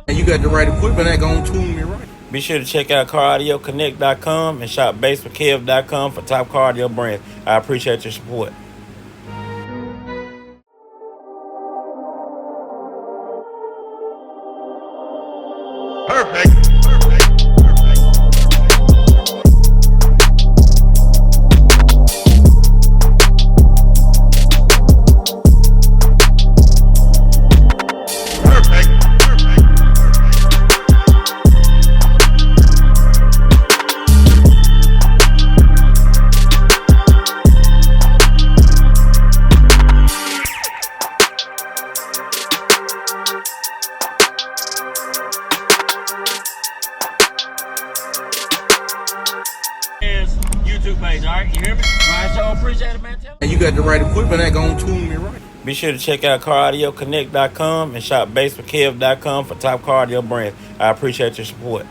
And you got the right equipment that gonna tune me right. Be sure to check out CarAudioConnect.com and shop BASSWITHKEV.com for top car audio brands. I appreciate your support. Perfect. YouTube page, all right? You hear me? I sure appreciate it, man. And you got the right equipment that gonna tune me right. Be sure to check out CarAudioConnect.com and shop BASSWITHKEV.com for top car audio brands. I appreciate your support.